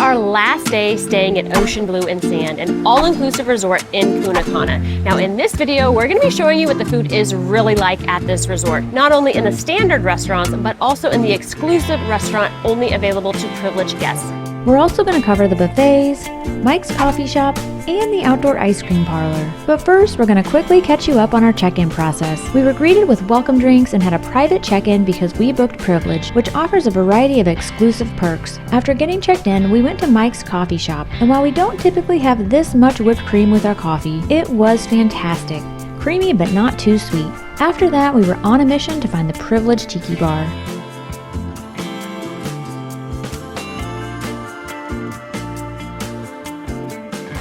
our last day staying at Ocean Blue and Sand, an all-inclusive resort in Punta Cana. Now in this video, we're gonna be showing you what the food is really like at this resort, not only in the standard restaurants, but also in the exclusive restaurant only available to privileged guests. We're also going to cover the buffets, Mike's coffee shop, and the outdoor ice cream parlor. But first, we're going to quickly catch you up on our check-in process. We were greeted with welcome drinks and had a private check-in because we booked Privilege, which offers a variety of exclusive perks. After getting checked in, we went to Mike's coffee shop, and while we don't typically have this much whipped cream with our coffee, it was fantastic. Creamy but not too sweet. After that, we were on a mission to find the Privilege Tiki Bar.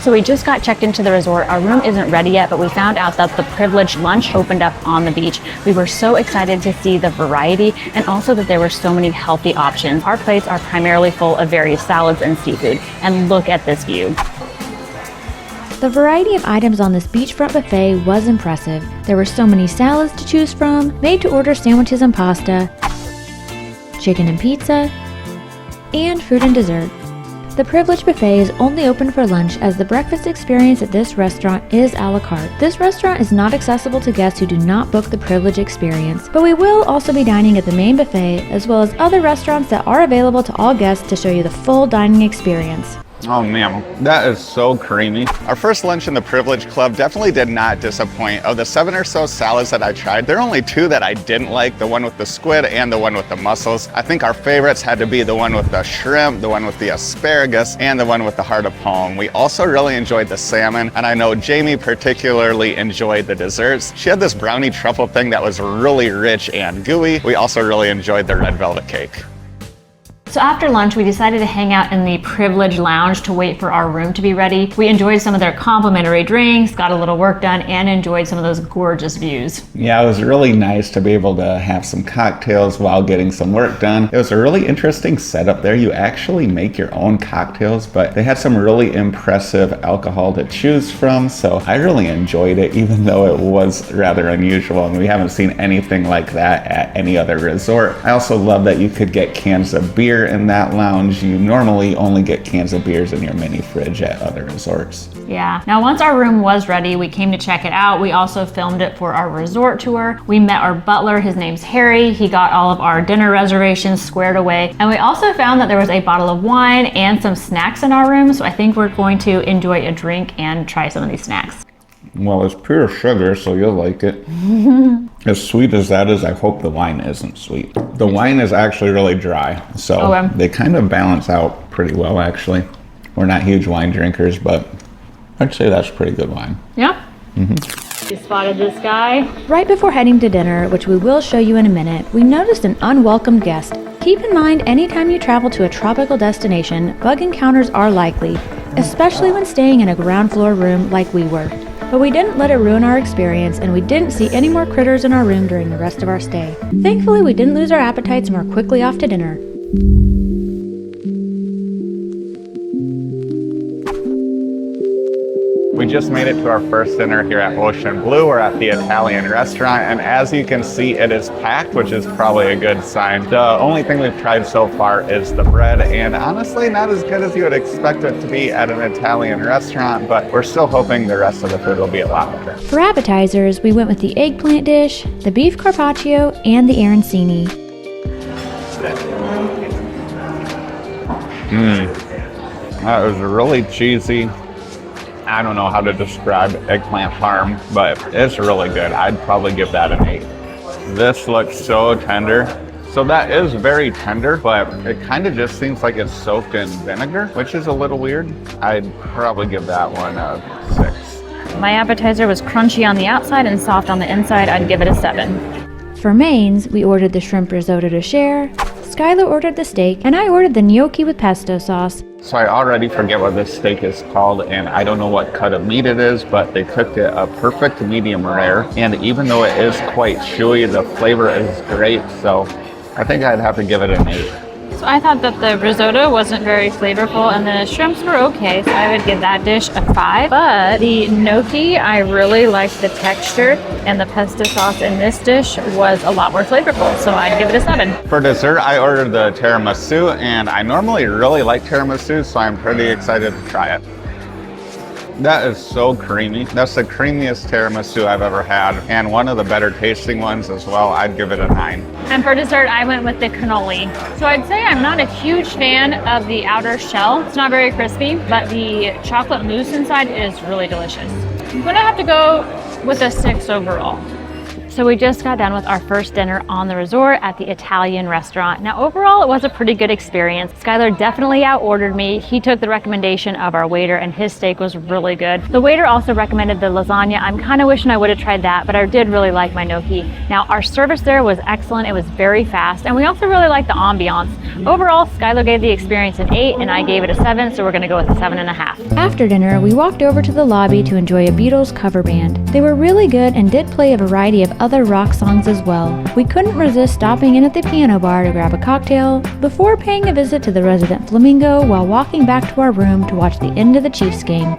So we just got checked into the resort. Our room isn't ready yet, but we found out that the Privilege lunch opened up on the beach. We were so excited to see the variety and also that there were so many healthy options. Our plates are primarily full of various salads and seafood. And look at this view. The variety of items on this beachfront buffet was impressive. There were so many salads to choose from, made-to-order sandwiches and pasta, chicken and pizza, and fruit and dessert. The Privilege Buffet is only open for lunch as the breakfast experience at this restaurant is a la carte. This restaurant is not accessible to guests who do not book the Privilege experience, but we will also be dining at the main buffet as well as other restaurants that are available to all guests to show you the full dining experience. Oh man, that is so creamy. Our first lunch in the Privilege Club definitely did not disappoint. Of the 7 or so salads that I tried, there are only 2 that I didn't like, the one with the squid and the one with the mussels. I think our favorites had to be the one with the shrimp, the one with the asparagus, and the one with the heart of palm. We also really enjoyed the salmon, and I know Jamie particularly enjoyed the desserts. She had this brownie truffle thing that was really rich and gooey. We also really enjoyed the red velvet cake. So after lunch, we decided to hang out in the Privilege Lounge to wait for our room to be ready. We enjoyed some of their complimentary drinks, got a little work done, and enjoyed some of those gorgeous views. Yeah, it was really nice to be able to have some cocktails while getting some work done. It was a really interesting setup there. You actually make your own cocktails, but they had some really impressive alcohol to choose from, so I really enjoyed it, even though it was rather unusual, and we haven't seen anything like that at any other resort. I also love that you could get cans of beer in that lounge. You normally only get cans of beers in your mini fridge at other resorts. Yeah. Now, once our room was ready, we came to check it out. We also filmed it for our resort tour. We met our butler. His name's Harry. He got all of our dinner reservations squared away. And we also found that there was a bottle of wine and some snacks in our room. So I think we're going to enjoy a drink and try some of these snacks. Well, it's pure sugar, so you'll like it. As sweet as that is, I hope the wine isn't sweet. The wine is actually really dry, so they kind of balance out pretty well, actually. We're not huge wine drinkers, but I'd say that's pretty good wine. Yeah? You spotted this guy? Right before heading to dinner, which we will show you in a minute, we noticed an unwelcome guest. Keep in mind, anytime you travel to a tropical destination, bug encounters are likely, especially when staying in a ground floor room like we were. But we didn't let it ruin our experience, and we didn't see any more critters in our room during the rest of our stay. Thankfully, we didn't lose our appetites and were quickly off to dinner. We just made it to our first dinner here at Ocean Blue. We're at the Italian restaurant, and as you can see, it is packed, which is probably a good sign. The only thing we've tried so far is the bread, and honestly, not as good as you would expect it to be at an Italian restaurant, but we're still hoping the rest of the food will be a lot better. For appetizers, we went with the eggplant dish, the beef carpaccio, and the arancini. That was really cheesy. I don't know how to describe eggplant parm, but it's really good. I'd probably give that an 8. This looks so tender. So that is very tender, but it kind of just seems like it's soaked in vinegar, which is a little weird. I'd probably give that one a 6. My appetizer was crunchy on the outside and soft on the inside. I'd give it a 7. For mains, we ordered the shrimp risotto to share, Skylar ordered the steak, and I ordered the gnocchi with pesto sauce. So I already forget what this steak is called, and I don't know what cut of meat it is, but they cooked it a perfect medium rare. And even though it is quite chewy, the flavor is great. So I think I'd have to give it an 8. So I thought that the risotto wasn't very flavorful and the shrimps were okay, so I would give that dish a 5. But the gnocchi, I really liked the texture, and the pesto sauce in this dish was a lot more flavorful, so I'd give it a 7. For dessert, I ordered the tiramisu, and I normally really like tiramisu, so I'm pretty excited to try it. That is so creamy. That's the creamiest tiramisu I've ever had, and one of the better tasting ones as well. I'd give it a 9. And for dessert, I went with the cannoli. So I'd say I'm not a huge fan of the outer shell. It's not very crispy, but the chocolate mousse inside is really delicious. I'm gonna have to go with a 6 overall. So we just got done with our first dinner on the resort at the Italian restaurant. Now overall, it was a pretty good experience. Skylar definitely out-ordered me. He took the recommendation of our waiter and his steak was really good. The waiter also recommended the lasagna. I'm kind of wishing I would have tried that, but I did really like my gnocchi. Now our service there was excellent. It was very fast, and we also really liked the ambiance. Overall, Skylar gave the experience an 8 and I gave it a 7, so we're gonna go with a 7.5. After dinner, we walked over to the lobby to enjoy a Beatles cover band. They were really good and did play a variety of other rock songs as well. We couldn't resist stopping in at the piano bar to grab a cocktail before paying a visit to the resident flamingo while walking back to our room to watch the end of the Chiefs game.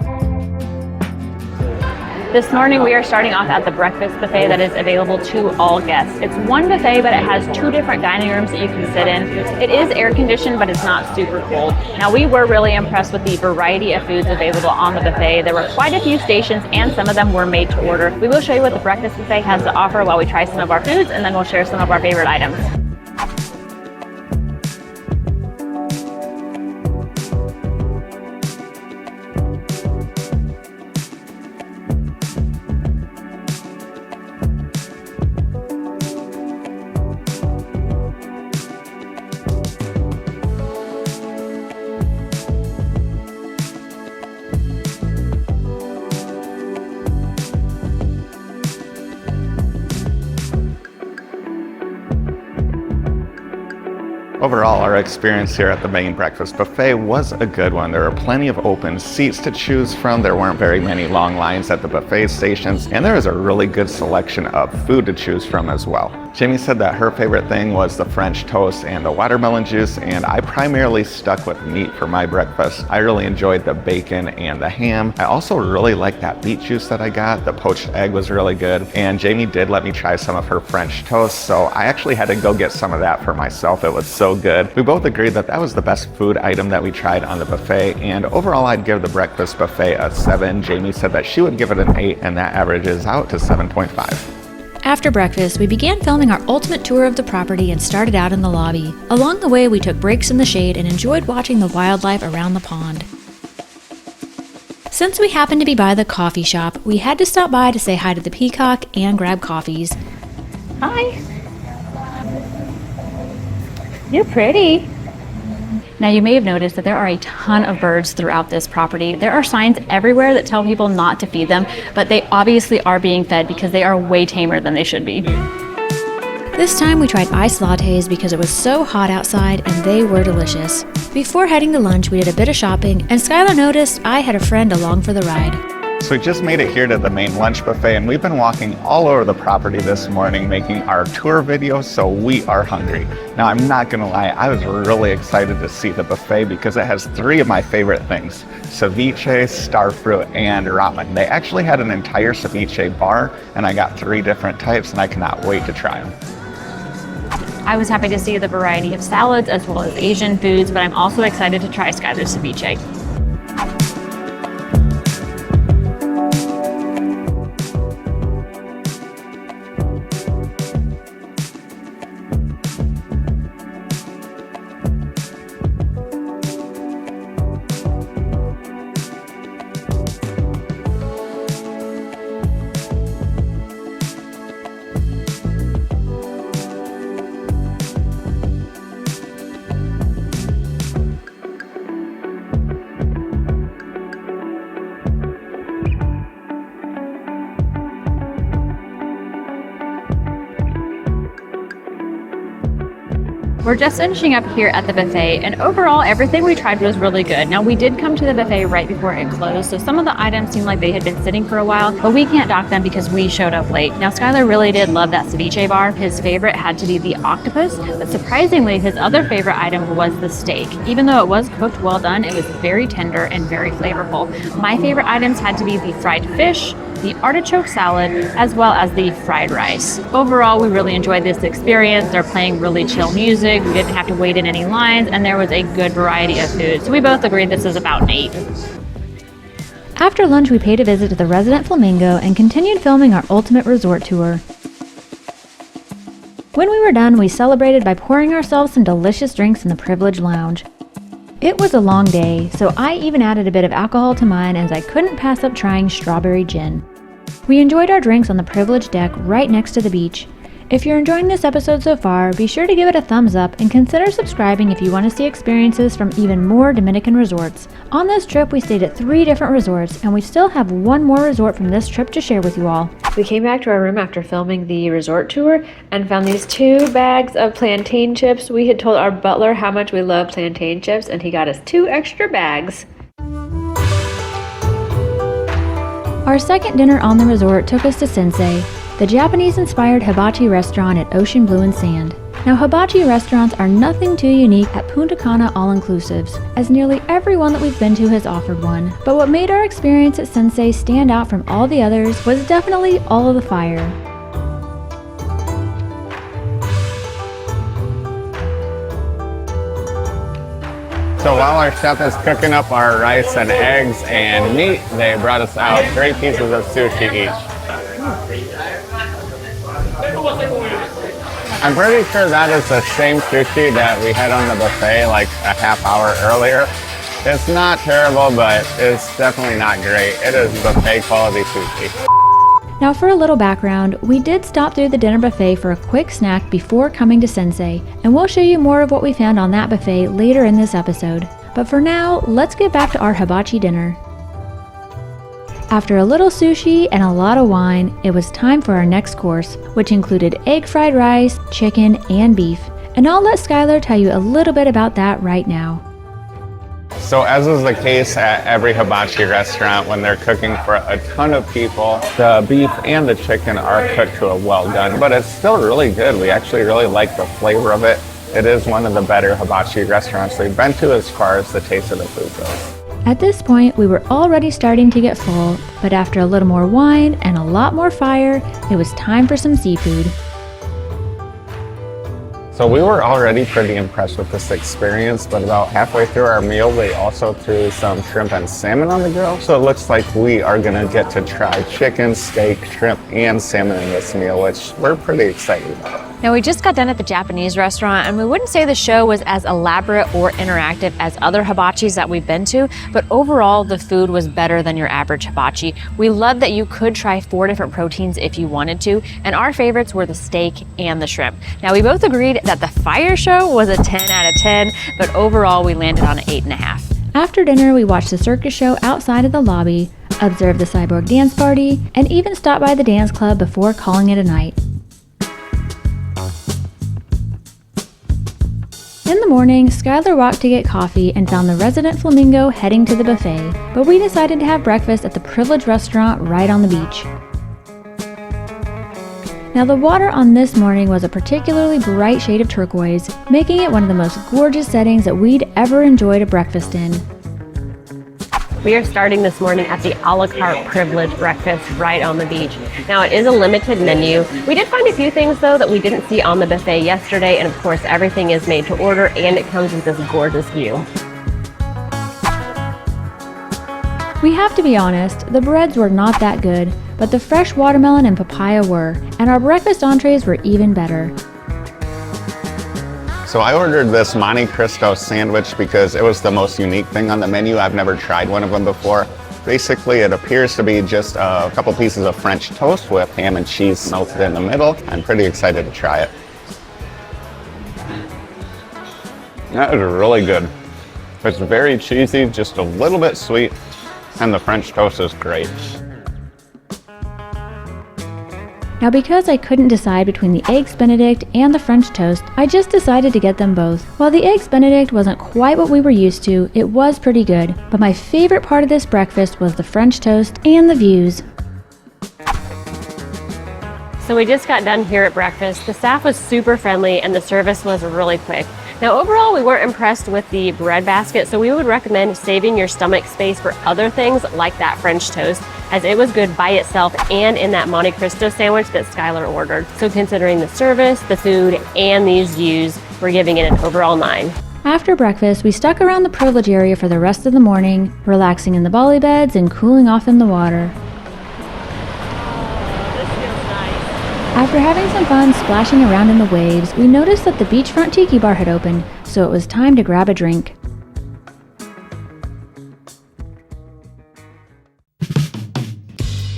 This morning we are starting off at the breakfast buffet that is available to all guests. It's one buffet, but it has 2 different dining rooms that you can sit in. It is air conditioned, but it's not super cold. Now we were really impressed with the variety of foods available on the buffet. There were quite a few stations and some of them were made to order. We will show you what the breakfast buffet has to offer while we try some of our foods, and then we'll share some of our favorite items. Overall, our experience here at the main breakfast buffet was a good one. There were plenty of open seats to choose from. There weren't very many long lines at the buffet stations, and there was a really good selection of food to choose from as well. Jamie said that her favorite thing was the French toast and the watermelon juice, and I primarily stuck with meat for my breakfast. I really enjoyed the bacon and the ham. I also really liked that beet juice that I got. The poached egg was really good, and Jamie did let me try some of her French toast, so I actually had to go get some of that for myself. It was so good. We both agreed that that was the best food item that we tried on the buffet, and overall I'd give the breakfast buffet a 7. Jamie said that she would give it an 8, and that averages out to 7.5. After breakfast, we began filming our ultimate tour of the property and started out in the lobby. Along the way, we took breaks in the shade and enjoyed watching the wildlife around the pond. Since we happened to be by the coffee shop, we had to stop by to say hi to the peacock and grab coffees. Hi. You're pretty. Now you may have noticed that there are a ton of birds throughout this property. There are signs everywhere that tell people not to feed them, but they obviously are being fed because they are way tamer than they should be. This time we tried iced lattes because it was so hot outside and they were delicious. Before heading to lunch, we did a bit of shopping and Skylar noticed I had a friend along for the ride. So we just made it here to the main lunch buffet, and we've been walking all over the property this morning making our tour video, so we are hungry. Now I'm not gonna lie, I was really excited to see the buffet because it has 3 of my favorite things: ceviche, starfruit, and ramen. They actually had an entire ceviche bar, and I got 3 different types, and I cannot wait to try them. I was happy to see the variety of salads as well as Asian foods, but I'm also excited to try Skylar's ceviche. We're just finishing up here at the buffet, and overall, everything we tried was really good. Now, we did come to the buffet right before it closed, so some of the items seemed like they had been sitting for a while, but we can't dock them because we showed up late. Now, Skylar really did love that ceviche bar. His favorite had to be the octopus, but surprisingly, his other favorite item was the steak. Even though it was cooked well done, it was very tender and very flavorful. My favorite items had to be the fried fish, the artichoke salad, as well as the fried rice. Overall, we really enjoyed this experience. They're playing really chill music. We didn't have to wait in any lines, and there was a good variety of food. So we both agreed this is about an 8. After lunch, we paid a visit to the Resident Flamingo and continued filming our ultimate resort tour. When we were done, we celebrated by pouring ourselves some delicious drinks in the Privilege Lounge. It was a long day, so I even added a bit of alcohol to mine as I couldn't pass up trying strawberry gin. We enjoyed our drinks on the Privilege deck right next to the beach. If you're enjoying this episode so far, be sure to give it a thumbs up and consider subscribing if you want to see experiences from even more Dominican resorts. On this trip, we stayed at 3 different resorts, and we still have one more resort from this trip to share with you all. We came back to our room after filming the resort tour and found these 2 bags of plantain chips. We had told our butler how much we love plantain chips, and he got us 2 extra bags. Our second dinner on the resort took us to Sensei, the Japanese-inspired hibachi restaurant at Ocean Blue and Sand. Now, hibachi restaurants are nothing too unique at Punta Cana all-inclusives, as nearly everyone that we've been to has offered one. But what made our experience at Sensei stand out from all the others was definitely all of the fire. So while our chef is cooking up our rice and eggs and meat, they brought us out 3 pieces of sushi each. I'm pretty sure that is the same sushi that we had on the buffet like a half hour earlier. It's not terrible, but it's definitely not great. It is buffet quality sushi. Now for a little background, we did stop through the dinner buffet for a quick snack before coming to Sensei, and we'll show you more of what we found on that buffet later in this episode. But for now, let's get back to our hibachi dinner. After a little sushi and a lot of wine, it was time for our next course, which included egg fried rice, chicken, and beef. And I'll let Skylar tell you a little bit about that right now. So as is the case at every hibachi restaurant, when they're cooking for a ton of people, the beef and the chicken are cooked to a well done, but it's still really good. We actually really like the flavor of it. It is one of the better hibachi restaurants we've been to as far as the taste of the food goes. At this point, we were already starting to get full, but after a little more wine and a lot more fire, it was time for some seafood. So we were already pretty impressed with this experience, but about halfway through our meal, they also threw some shrimp and salmon on the grill. So it looks like we are gonna get to try chicken, steak, shrimp, and salmon in this meal, which we're pretty excited about. Now, we just got done at the Japanese restaurant, and we wouldn't say the show was as elaborate or interactive as other hibachis that we've been to, but overall, the food was better than your average hibachi. We love that you could try 4 different proteins if you wanted to, and our favorites were the steak and the shrimp. Now, we both agreed that the fire show was a 10 out of 10, but overall, we landed on an 8.5. After dinner, we watched the circus show outside of the lobby, observed the cyborg dance party, and even stopped by the dance club before calling it a night. In the morning, Skylar walked to get coffee and found the Resident Flamingo heading to the buffet, but we decided to have breakfast at the Privilege restaurant right on the beach. Now, the water on this morning was a particularly bright shade of turquoise, making it one of the most gorgeous settings that we'd ever enjoyed a breakfast in. We are starting this morning at the a la carte Privilege breakfast right on the beach. Now, it is a limited menu. We did find a few things though that we didn't see on the buffet yesterday, and of course everything is made to order and it comes with this gorgeous view. We have to be honest, the breads were not that good, but the fresh watermelon and papaya were, and our breakfast entrees were even better. So I ordered this Monte Cristo sandwich because it was the most unique thing on the menu. I've never tried one of them before. Basically, it appears to be just a couple pieces of French toast with ham and cheese melted in the middle. I'm pretty excited to try it. That is really good. It's very cheesy, just a little bit sweet, and the French toast is great. Now because I couldn't decide between the Eggs Benedict and the French toast, I just decided to get them both. While the Eggs Benedict wasn't quite what we were used to, it was pretty good. But my favorite part of this breakfast was the French toast and the views. So we just got done here at breakfast. The staff was super friendly and the service was really quick. Now overall, we weren't impressed with the bread basket, so we would recommend saving your stomach space for other things like that French toast, as it was good by itself and in that Monte Cristo sandwich that Skylar ordered. So considering the service, the food, and these views, we're giving it an overall 9. After breakfast, we stuck around the privilege area for the rest of the morning, relaxing in the bolly beds and cooling off in the water. After having some fun splashing around in the waves, we noticed that the beachfront tiki bar had opened, so it was time to grab a drink.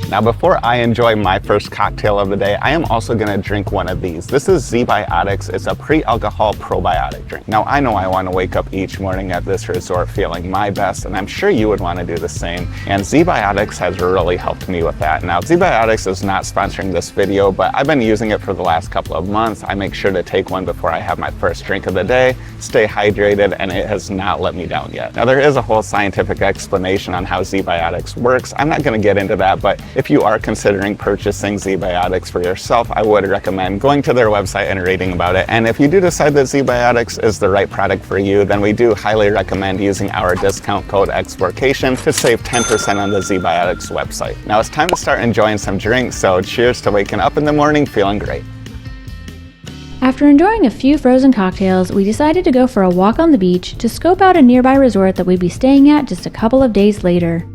Now before I enjoy my first cocktail of the day, I am also gonna drink one of these. This is ZBiotics. It's a pre-alcohol probiotic drink. Now I know I wanna wake up each morning at this resort feeling my best, and I'm sure you would wanna do the same. And ZBiotics has really helped me with that. Now ZBiotics is not sponsoring this video, but I've been using it for the last couple of months. I make sure to take one before I have my first drink of the day, stay hydrated, and it has not let me down yet. Now there is a whole scientific explanation on how ZBiotics works. I'm not gonna get into that, but if you are considering purchasing ZBiotics for yourself, I would recommend going to their website and reading about it. And if you do decide that ZBiotics is the right product for you, then we do highly recommend using our discount code Explorcation to save 10% on the ZBiotics website. Now it's time to start enjoying some drinks, so cheers to waking up in the morning feeling great. After enjoying a few frozen cocktails, we decided to go for a walk on the beach to scope out a nearby resort that we'd be staying at just a couple of days later.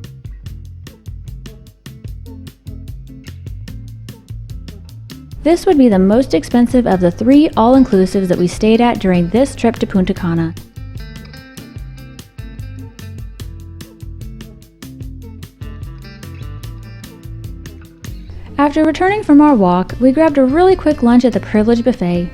This would be the most expensive of the 3 all-inclusives that we stayed at during this trip to Punta Cana. After returning from our walk, we grabbed a really quick lunch at the Privilege Buffet.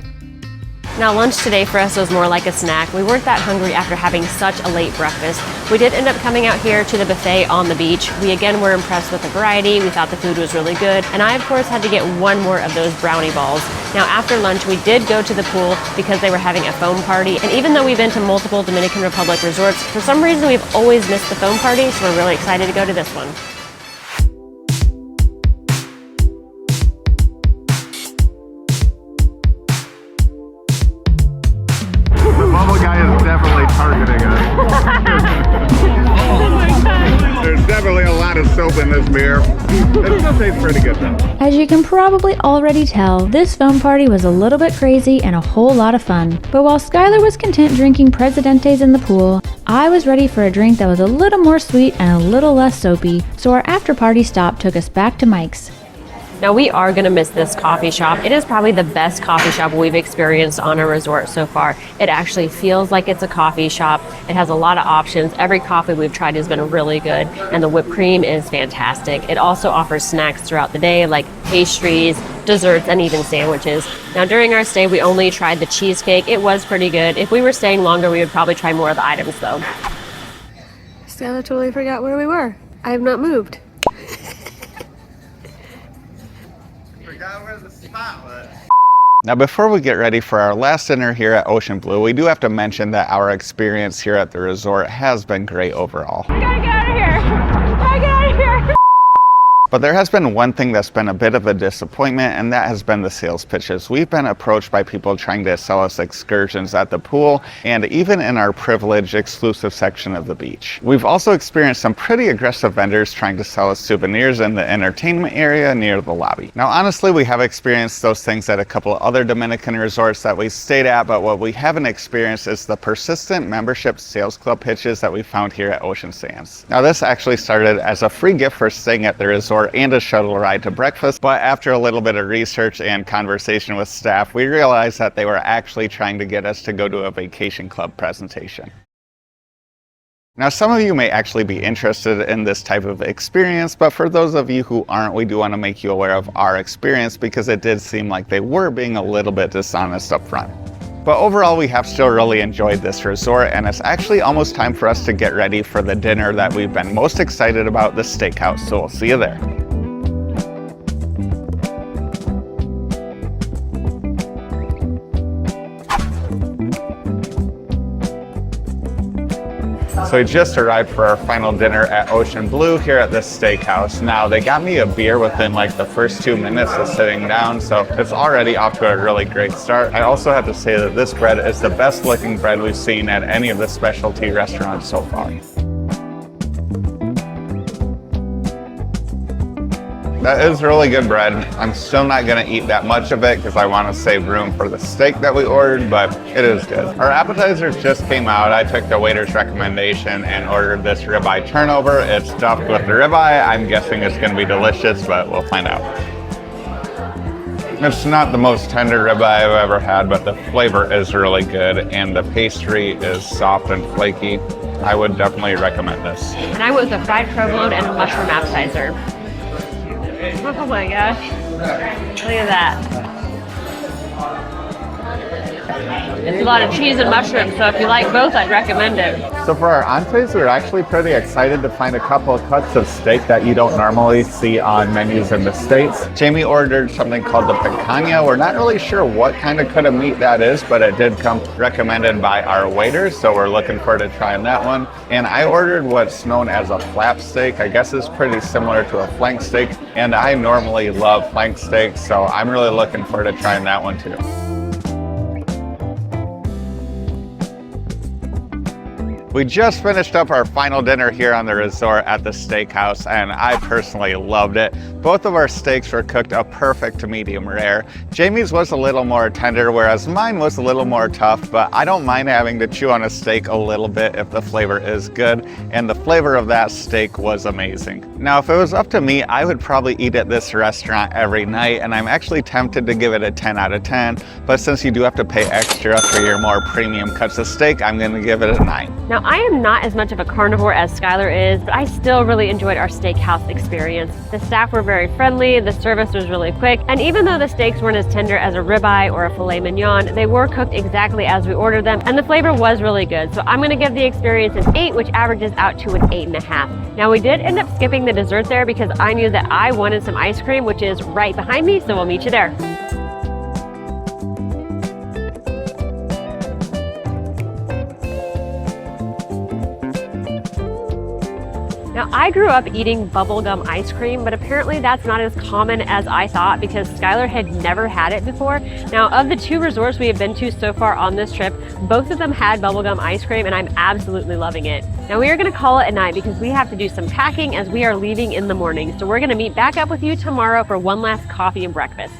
Now lunch today for us was more like a snack. We weren't that hungry after having such a late breakfast. We did end up coming out here to the buffet on the beach. We again were impressed with the variety. We thought the food was really good. And I of course had to get one more of those brownie balls. Now after lunch we did go to the pool because they were having a foam party. And even though we've been to multiple Dominican Republic resorts, for some reason we've always missed the foam party, so we're really excited to go to this one. There's definitely a lot of soap in this beer. It still tastes pretty good though. As you can probably already tell, this foam party was a little bit crazy and a whole lot of fun. But while Skylar was content drinking Presidentes in the pool, I was ready for a drink that was a little more sweet and a little less soapy, so our after party stop took us back to Mike's. Now we are gonna miss this coffee shop. It is probably the best coffee shop we've experienced on a resort so far. It actually feels like it's a coffee shop. It has a lot of options. Every coffee we've tried has been really good, and the whipped cream is fantastic. It also offers snacks throughout the day like pastries, desserts, and even sandwiches. Now during our stay, we only tried the cheesecake. It was pretty good. If we were staying longer, we would probably try more of the items though. Stella totally forgot where we were. I have not moved. Now before we get ready for our last dinner here at Ocean Blue, we do have to mention that our experience here at the resort has been great overall. I gotta get out of here. I gotta get out of here. But there has been one thing that's been a bit of a disappointment, and that has been the sales pitches. We've been approached by people trying to sell us excursions at the pool and even in our privileged exclusive section of the beach. We've also experienced some pretty aggressive vendors trying to sell us souvenirs in the entertainment area near the lobby. Now honestly, we have experienced those things at a couple other Dominican resorts that we stayed at, but what we haven't experienced is the persistent membership sales club pitches that we found here at Ocean Sands. Now this actually started as a free gift for staying at the resort and a shuttle ride to breakfast, but after a little bit of research and conversation with staff, we realized that they were actually trying to get us to go to a vacation club presentation. Now some of you may actually be interested in this type of experience, but for those of you who aren't, we do want to make you aware of our experience because it did seem like they were being a little bit dishonest up front. But overall, we have still really enjoyed this resort, and it's actually almost time for us to get ready for the dinner that we've been most excited about, the steakhouse, so we'll see you there. So we just arrived for our final dinner at Ocean Blue here at this steakhouse. Now, they got me a beer within like the first 2 minutes of sitting down, so it's already off to a really great start. I also have to say that this bread is the best looking bread we've seen at any of the specialty restaurants so far. That is really good bread. I'm still not gonna eat that much of it because I want to save room for the steak that we ordered, but it is good. Our appetizers just came out. I took the waiter's recommendation and ordered this ribeye turnover. It's stuffed with the ribeye. I'm guessing it's gonna be delicious, but we'll find out. It's not the most tender ribeye I've ever had, but the flavor is really good and the pastry is soft and flaky. I would definitely recommend this. And I went with a fried provolone and a mushroom appetizer. Oh my gosh. Look at that. It's a lot of cheese and mushrooms, so if you like both, I'd recommend it. So for our entrees, we were actually pretty excited to find a couple of cuts of steak that you don't normally see on menus in the States. Jamie ordered something called the picanha. We're not really sure what kind of cut of meat that is, but it did come recommended by our waiters, so we're looking forward to trying that one. And I ordered what's known as a flap steak. I guess it's pretty similar to a flank steak, and I normally love flank steaks, so I'm really looking forward to trying that one too. We just finished up our final dinner here on the resort at the steakhouse, and I personally loved it. Both of our steaks were cooked a perfect medium rare. Jamie's was a little more tender, whereas mine was a little more tough, but I don't mind having to chew on a steak a little bit if the flavor is good, and the flavor of that steak was amazing. Now, if it was up to me, I would probably eat at this restaurant every night, and I'm actually tempted to give it a 10 out of 10, but since you do have to pay extra for your more premium cuts of steak, I'm gonna give it a 9. Now, I am not as much of a carnivore as Skylar is, but I still really enjoyed our steakhouse experience. The staff were very friendly, the service was really quick, and even though the steaks weren't as tender as a ribeye or a filet mignon, they were cooked exactly as we ordered them, and the flavor was really good. So I'm gonna give the experience an 8, which averages out to an 8.5. Now, we did end up skipping the dessert there because I knew that I wanted some ice cream, which is right behind me, so we'll meet you there. Now, I grew up eating bubblegum ice cream, but apparently that's not as common as I thought because Skylar had never had it before. Now, of the 2 resorts we have been to so far on this trip, both of them had bubblegum ice cream, and I'm absolutely loving it. Now, we are gonna call it a night because we have to do some packing as we are leaving in the morning. So we're gonna meet back up with you tomorrow for one last coffee and breakfast.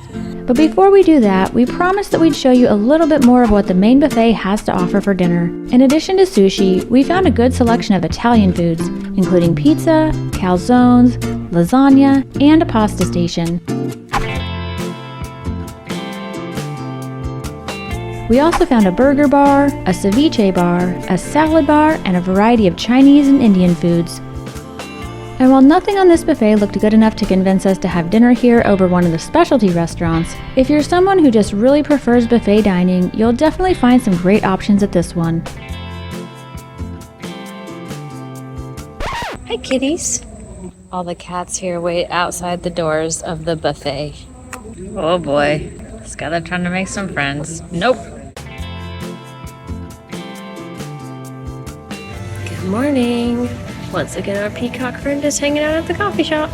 But before we do that, we promised that we'd show you a little bit more of what the main buffet has to offer for dinner. In addition to sushi, we found a good selection of Italian foods, including pizza, calzones, lasagna, and a pasta station. We also found a burger bar, a ceviche bar, a salad bar, and a variety of Chinese and Indian foods. And while nothing on this buffet looked good enough to convince us to have dinner here over one of the specialty restaurants, if you're someone who just really prefers buffet dining, you'll definitely find some great options at this one. Hi, kitties. All the cats here wait outside the doors of the buffet. Oh boy, Skylar trying to make some friends. Nope. Good morning. Once again, our peacock friend is hanging out at the coffee shop.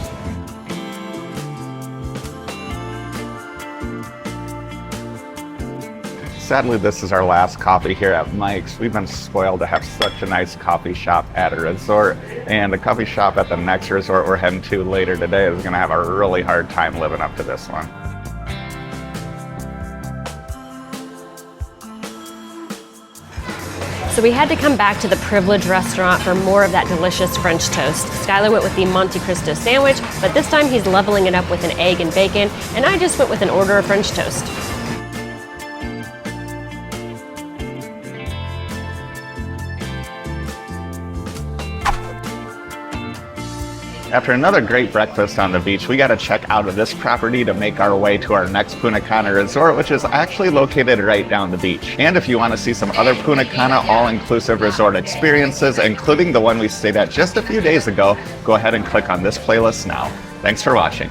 Sadly, this is our last coffee here at Mike's. We've been spoiled to have such a nice coffee shop at a resort, and the coffee shop at the next resort we're heading to later today is gonna have a really hard time living up to this one. So we had to come back to the Privilege restaurant for more of that delicious French toast. Skylar went with the Monte Cristo sandwich, but this time he's leveling it up with an egg and bacon, and I just went with an order of French toast. After another great breakfast on the beach, we got to check out of this property to make our way to our next Punta Cana resort, which is actually located right down the beach. And if you want to see some other Punta Cana all-inclusive resort experiences, including the one we stayed at just a few days ago, go ahead and click on this playlist now. Thanks for watching.